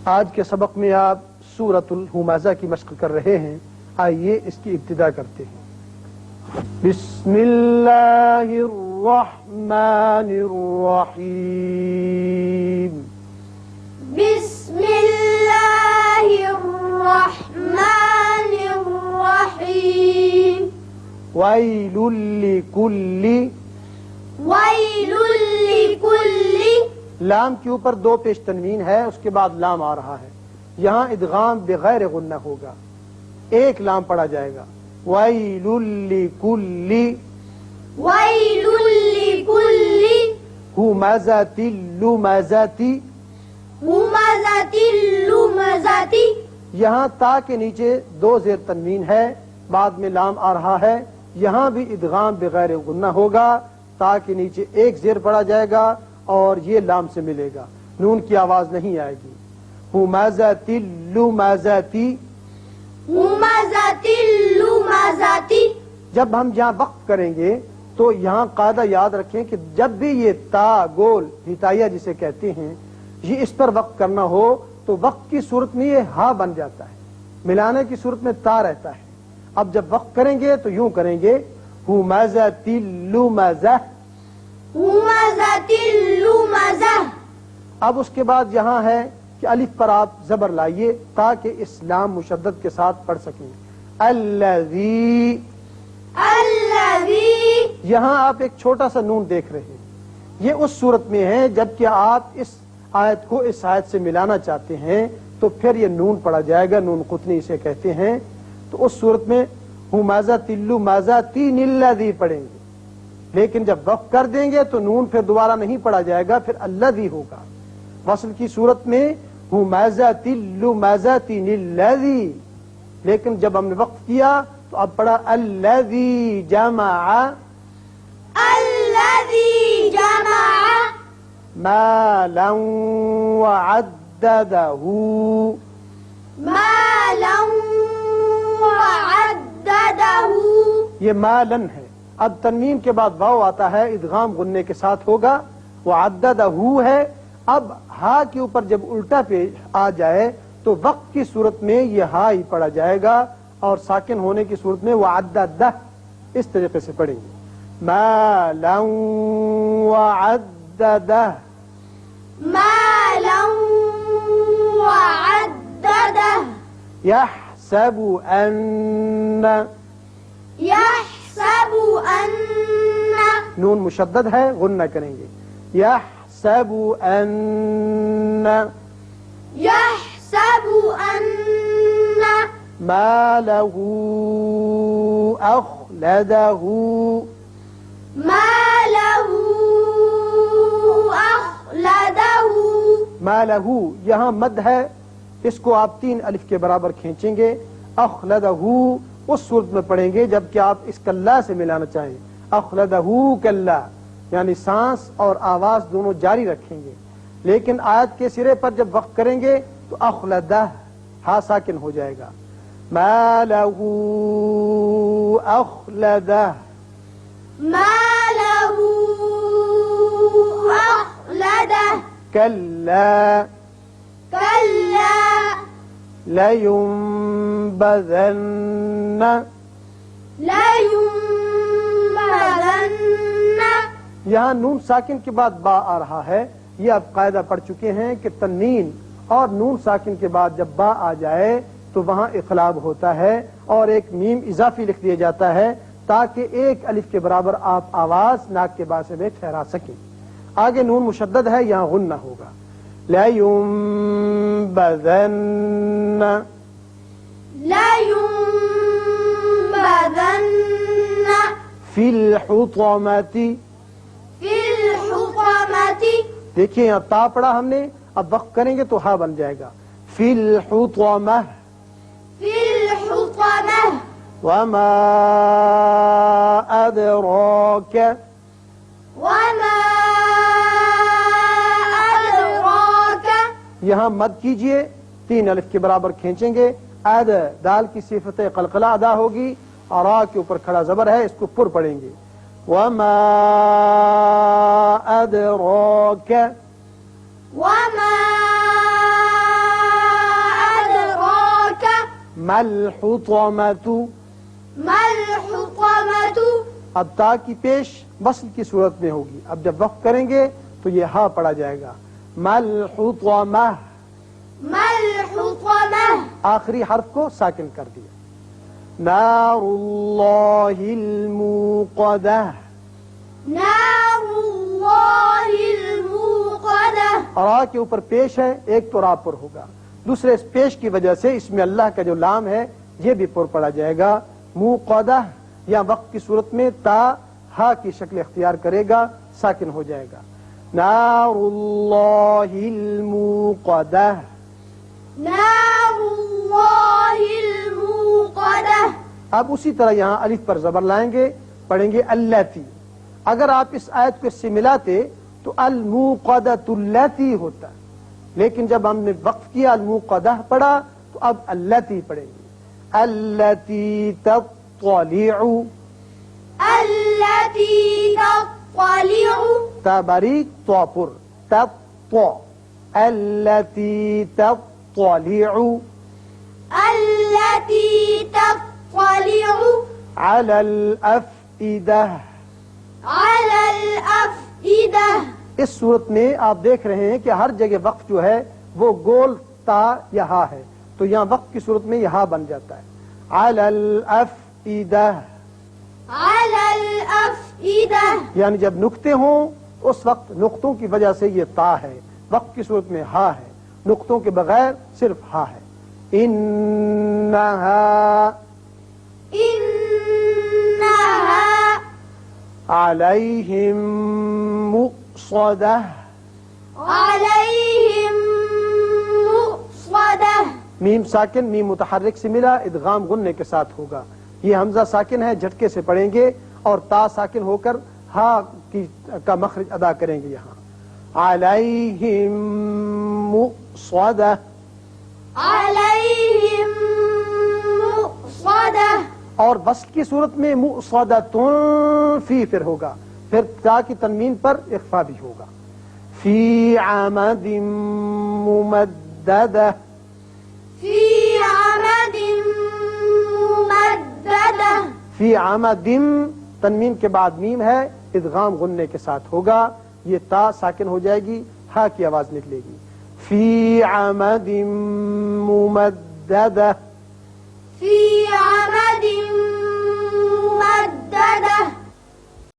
آج کے سبق میں آپ سورۃ الہمزہ کی مشق کر رہے ہیں، آئیے اس کی ابتدا کرتے ہیں۔ بسم اللہ الرحمن الرحیم۔ بسم اللہ الرحمن الرحیم۔ ویل لکل، ویل لکل، لام کے اوپر دو پیش تنوین ہے، اس کے بعد لام آ رہا ہے، یہاں ادغام بغیر غنہ ہوگا، ایک لام پڑا جائے گا۔ ویل لکل، ویل لکل، ہمزۃ لمزۃ، ہمزۃ لمزۃ، یہاں تا کے نیچے دو زیر تنوین ہے، بعد میں لام آ رہا ہے، یہاں بھی ادغام بغیر غنہ ہوگا، تا کے نیچے ایک زیر پڑا جائے گا اور یہ لام سے ملے گا، نون کی آواز نہیں آئے گی۔ ہمزۃ لمزۃ، ہمزۃ لمزۃ، جب ہم یہاں وقف کریں گے تو یہاں قاعدہ یاد رکھیں کہ جب بھی یہ تا گول ہتائیہ جسے کہتے ہیں یہ اس پر وقف کرنا ہو تو وقف کی صورت میں یہ ہا بن جاتا ہے، ملانے کی صورت میں تا رہتا ہے۔ اب جب وقف کریں گے تو یوں کریں گے ہمزۃ لمزہ، ہمزۃ لمزہ، اب اس کے بعد یہاں ہے کہ الف پر آپ زبر لائیے تاکہ اس لام مشدد کے ساتھ پڑھ سکیں۔ الذی، الذی، یہاں آپ ایک چھوٹا سا نون دیکھ رہے ہیں، یہ اس صورت میں ہے جبکہ آپ اس آیت کو اس آیت سے ملانا چاہتے ہیں تو پھر یہ نون پڑا جائے گا، نون قطنی اسے کہتے ہیں، تو اس صورت میں ہمزۃ لمزۃ الذی پڑھیں گے، لیکن جب وقف کر دیں گے تو نون پھر دوبارہ نہیں پڑا جائے گا، پھر الذی ہوگا۔ وصل کی صورت میں ہمزۃ لمزۃ الذی، لیکن جب ہم نے وقف کیا تو اب پڑھا الذی جمع، الذی جمع، مالا وعددہ، مالا وعددہ، یہ مالن ہے، اب تنوین کے بعد واو آتا ہے، ادغام غنے کے ساتھ ہوگا، وعددہ ہے، اب ہا کے اوپر جب الٹا پیش آ جائے تو وقت کی صورت میں یہ ہا ہی پڑا جائے گا اور ساکن ہونے کی صورت میں وعددہ، اس طریقے سے پڑھیں گے۔ مالا وعددہ، مالا وعددہ، يحسب ان، يحسب ان، نون مشدد ہے، غنہ کریں گے، يحسب ان، يحسب ان، ماله أخلده، ماله أخلده، ماله یہاں مد ہے، اس کو آپ 3 الف کے برابر کھینچیں گے، اخلدہ اس صورت میں پڑھیں گے جبکہ آپ اس کلا سے ملانا چاہیں، اخلدہ کلا، یعنی سانس اور آواز دونوں جاری رکھیں گے، لیکن آیت کے سرے پر جب وقف کریں گے تو اخلدہ ہا ساکن ہو جائے گا۔ ماله أخلده، ماله أخلده، كلا كلا لينبذن، لينبذن، یہاں نون ساکن کے بعد با آ رہا ہے، یہ آپ قاعدہ پڑھ چکے ہیں کہ تنوین اور نون ساکن کے بعد جب با آ جائے تو وہاں اقلاب ہوتا ہے اور ایک میم اضافی لکھ دیا جاتا ہے تاکہ ایک الف کے برابر آپ آواز ناک کے باسے میں ٹھہرا سکیں۔ آگے نون مشدد ہے، یہاں غنہ ہوگا۔ لَيُنبَذَنَّ، لينبذن فِي الْحُطَمَةِ، في الحطمة، دیکھیے یہاں تا پڑا ہم نے، اب وقف کریں گے تو ہا بن جائے گا، فِي الْحُطَمَةِ، في الحطمة، وَمَا أَدْرَاكَ، وما أدراك، یہاں مد کیجئے، 3 الف کے برابر کھینچیں گے، اد دال کی صفت قلقلہ ادا ہوگی اور را کے اوپر کھڑا زبر ہے، اس کو پر پڑھیں گے۔ وما أدراك، وما مل حطمۃ. ما الحطمة اب تا کی پیش وصل کی صورت میں ہوگی. اب جب وقف کریں گے تو یہ ہا پڑا جائے گا. مل حطمہ. ما الحطمة آخری حرف کو ساکن کر دیا. نار اللہ الموقدہ. نار الله الموقدة را کے اوپر پیش ہے، ایک تو را پر ہوگا، دوسرے اس پیش کی وجہ سے اس میں اللہ کا جو لام ہے یہ بھی پر پڑا جائے گا. موقدہ یا وقت کی صورت میں تا ہا کی شکل اختیار کرے گا، ساکن ہو جائے گا. نار اللہ الموقدہ. نار الله الموقدة اب اسی طرح یہاں الف پر زبر لائیں گے، پڑھیں گے اللاتی. اگر آپ اس آیت کو اس سے ملاتے تو الموقدۃ اللاتی ہوتا، لیکن جب ہم نے وقف کیا الموقدہ پڑھا تو اب اللاتی پڑھیں گے. اللاتی تطلع. التي تطلع تا باریک تو پر تطلع. اللاتی تطلع التي تطلع على الافئدہ. على الأفئدة. اس صورت میں آپ دیکھ رہے ہیں کہ ہر جگہ وقف جو ہے وہ گول تا یا ہا ہے، تو یہاں وقف کی صورت میں یہ ہا بن جاتا ہے. علی الافئدہ، على الأفئدة. یعنی جب نقطے ہوں اس وقت نقطوں کی وجہ سے یہ تا ہے، وقف کی صورت میں ہا ہے، نقطوں کے بغیر صرف ہا ہے. انہا إنها علیہم مؤصدہ. عليهم مؤصدة. میم ساکن میم متحرک سے ملا، ادغام غننے کے ساتھ ہوگا. یہ حمزہ ساکن ہے، جھٹکے سے پڑھیں گے اور تا ساکن ہو کر ہا کا مخرج ادا کریں گے. یہاں علیہم مؤصدہ. عليهم مؤصدة. اور وصل کی صورت میں مؤصدۃن فی پھر ہوگا، پھر تا کی تنوین پر اخفا بھی ہوگا. فی عمد ممددہ. في عمد ممددة. فی عمد تنوین کے بعد میم ہے، ادغام غننے کے ساتھ ہوگا، یہ تا ساکن ہو جائے گی، ہا کی آواز نکلے گی. فی عمد ممددہ. في عمد